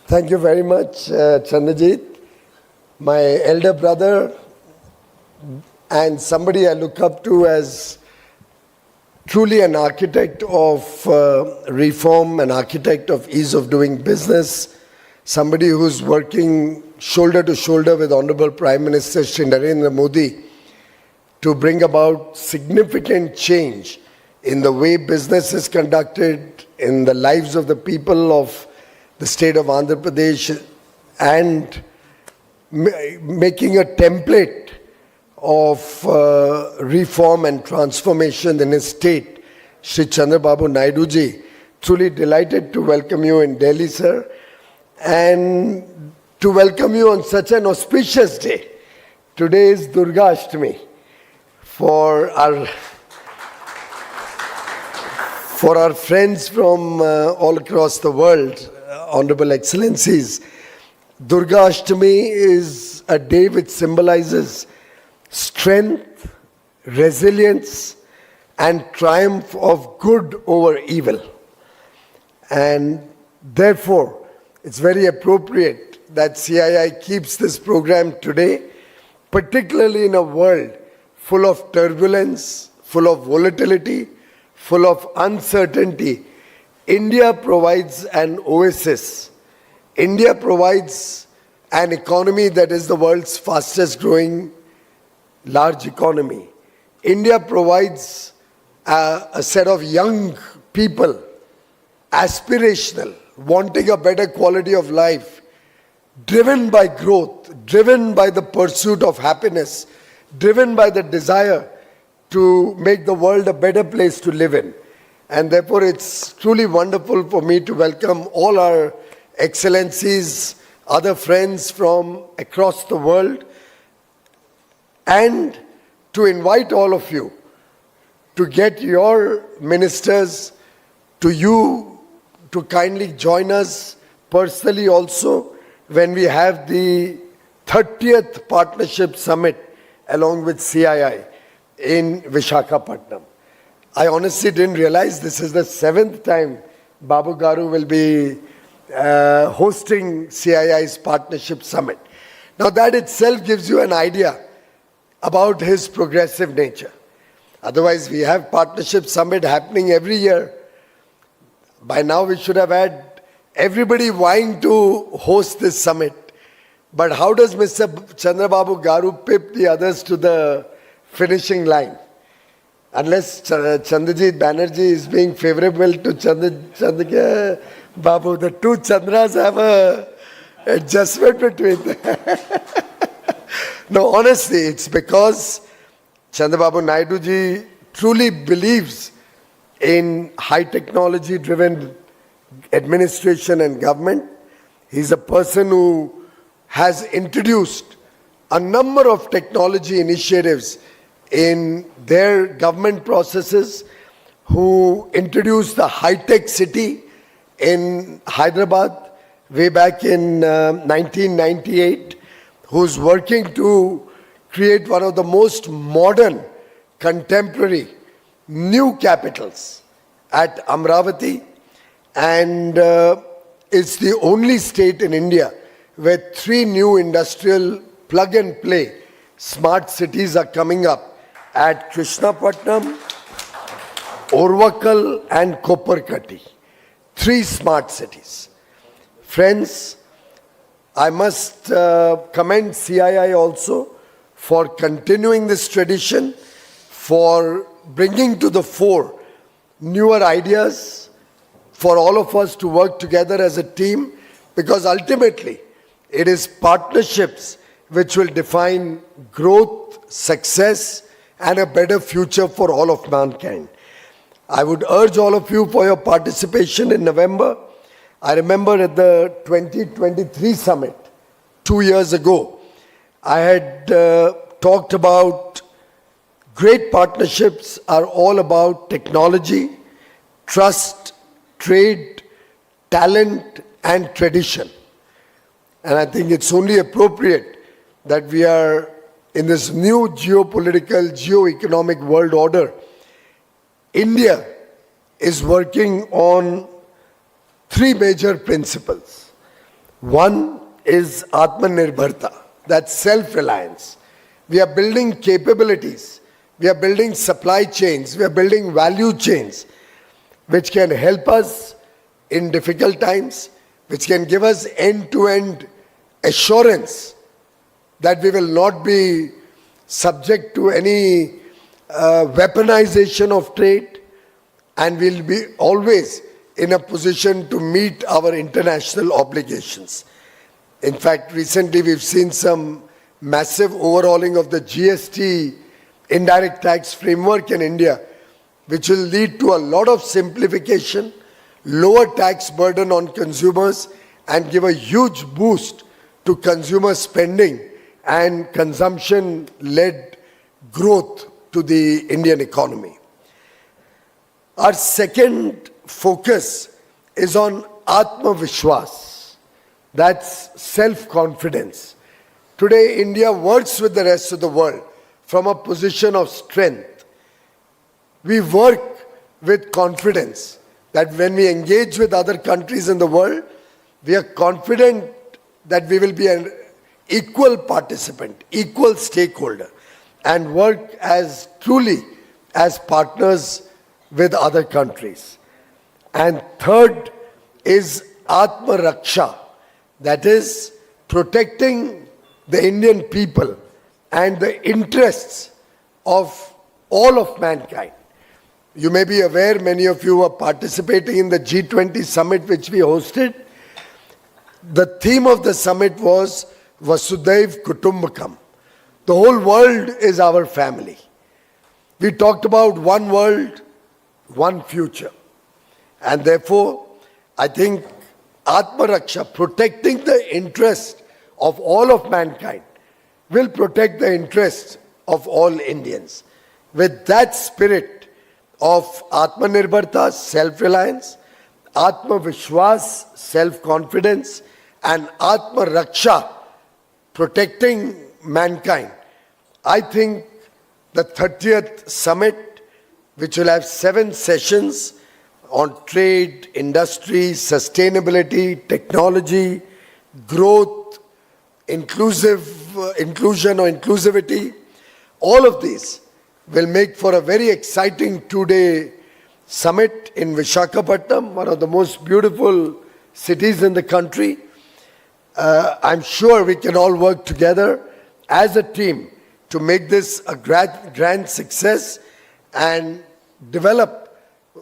Thank you very much, Chandrajit, my elder brother, and somebody I look up to as truly an architect of reform, an architect of ease of doing business, somebody who's working shoulder to shoulder with Honorable Prime Minister Shri Narendra Modi to bring about significant change in the way business is conducted, in the lives of the people of the state of Andhra Pradesh, and making a template of reform and transformation in his state. Shri Chandrababu Naidu ji, truly delighted to welcome you in Delhi, sir, and to welcome you on such an auspicious day. Today is Durga Ashtami for our friends from all across the world, Honorable Excellencies. Durga Ashtami is a day which symbolizes strength, resilience, and triumph of good over evil. And therefore, it's very appropriate that CII keeps this program today, particularly in a world full of turbulence, full of volatility, full of uncertainty. India provides an oasis. India provides an economy that is the world's fastest growing large economy. India provides a set of young people, aspirational, wanting a better quality of life, driven by growth, driven by the pursuit of happiness, driven by the desire to make the world a better place to live in. And therefore, it's truly wonderful for me to welcome all our excellencies, other friends from across the world, and to invite all of you to get your ministers to you to kindly join us personally also when we have the 30th Partnership Summit along with CII in Visakhapatnam. I honestly didn't realize this is the 7th time Babu Garu will be hosting CII's Partnership Summit. Now that itself gives you an idea about his progressive nature. Otherwise, we have Partnership Summit happening every year. By now, we should have had everybody vying to host this summit. But how does Mr. Chandrababu Garu pip the others to the finishing line? Unless Chandrajit Banerjee is being favorable to Chandrababu, the two Chandras have a adjustment between them. No, honestly, it's because Chandrababu Naidu ji truly believes in high technology driven administration and government. He's a person who has introduced a number of technology initiatives in their government processes, who introduced the high-tech city in Hyderabad way back in 1998, who's working to create one of the most modern, contemporary, new capitals at Amaravati, and it's the only state in India where 3 new industrial plug-and-play smart cities are coming up at Krishnapatnam, Orvakal, and Koparkati. 3 smart cities. Friends, I must commend CII also for continuing this tradition, for bringing to the fore newer ideas, for all of us to work together as a team, because ultimately it is partnerships which will define growth, success, and a better future for all of mankind. I would urge all of you for your participation in November. I remember at the 2023 summit, 2 years ago, I had talked about great partnerships are all about technology, trust, trade, talent, and tradition. And I think it's only appropriate that we are in this new geopolitical, geo-economic world order. India is working on 3 major principles. One is Atmanirbharta, that's self-reliance. We are building capabilities, we are building supply chains, we are building value chains, which can help us in difficult times, which can give us end-to-end assurance that we will not be subject to any weaponization of trade, and we'll be always in a position to meet our international obligations. In fact, recently we've seen some massive overhauling of the GST indirect tax framework in India, which will lead to a lot of simplification, lower tax burden on consumers, and give a huge boost to consumer spending and consumption-led growth to the Indian economy. Our second focus is on Atma Vishwas. That's self-confidence. Today, India works with the rest of the world from a position of strength. We work with confidence that when we engage with other countries in the world, we are confident that we will be an equal participant, equal stakeholder, and work as truly as partners with other countries. And third is Atma Raksha, that is protecting the Indian people and the interests of all of mankind. You may be aware, many of you are participating in the G20 summit which we hosted. The theme of the summit was Vasudhaiv Kutumbakam. The whole world is our family. We talked about one world, one future. And therefore, I think Atma Raksha, protecting the interest of all of mankind, will protect the interests of all Indians. With that spirit of Atmanirbharta, self-reliance, Atma Vishwas, self-confidence, and Atma Raksha, protecting mankind, I think the 30th summit, which will have 7 sessions on trade, industry, sustainability, technology, growth, inclusion or inclusivity, all of these will make for a very exciting 2-day summit in Visakhapatnam, one of the most beautiful cities in the country. I'm sure we can all work together as a team to make this a grand success and develop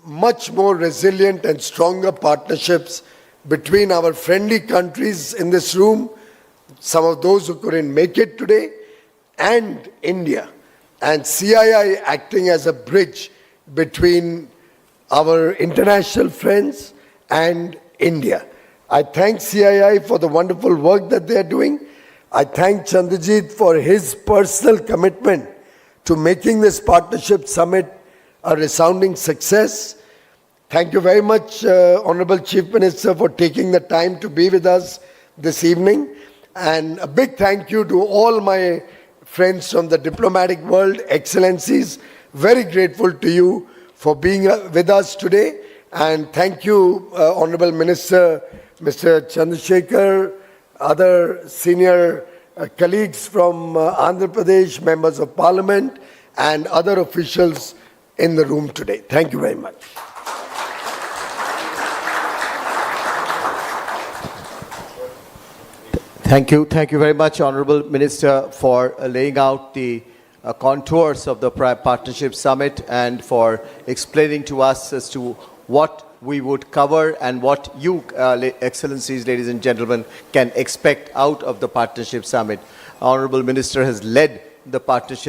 much more resilient and stronger partnerships between our friendly countries in this room, some of those who couldn't make it today, and India, and CII acting as a bridge between our international friends and India. I thank CII for the wonderful work that they are doing. I thank Chandrajit for his personal commitment to making this partnership summit a resounding success. Thank you very much, Honorable Chief Minister, for taking the time to be with us this evening. And a big thank you to all my friends from the diplomatic world, Excellencies. Very grateful to you for being with us today. And thank you, Honorable Minister, Mr. Chandrasekhar, other senior colleagues from Andhra Pradesh, members of Parliament, and other officials in the room today. Thank you very much. Thank you. Thank you very much, Honorable Minister, for laying out the contours of the Partnership Summit and for explaining to us as to what we would cover and what you, Excellencies, ladies and gentlemen, can expect out of the Partnership Summit. Honorable Minister has led the Partnership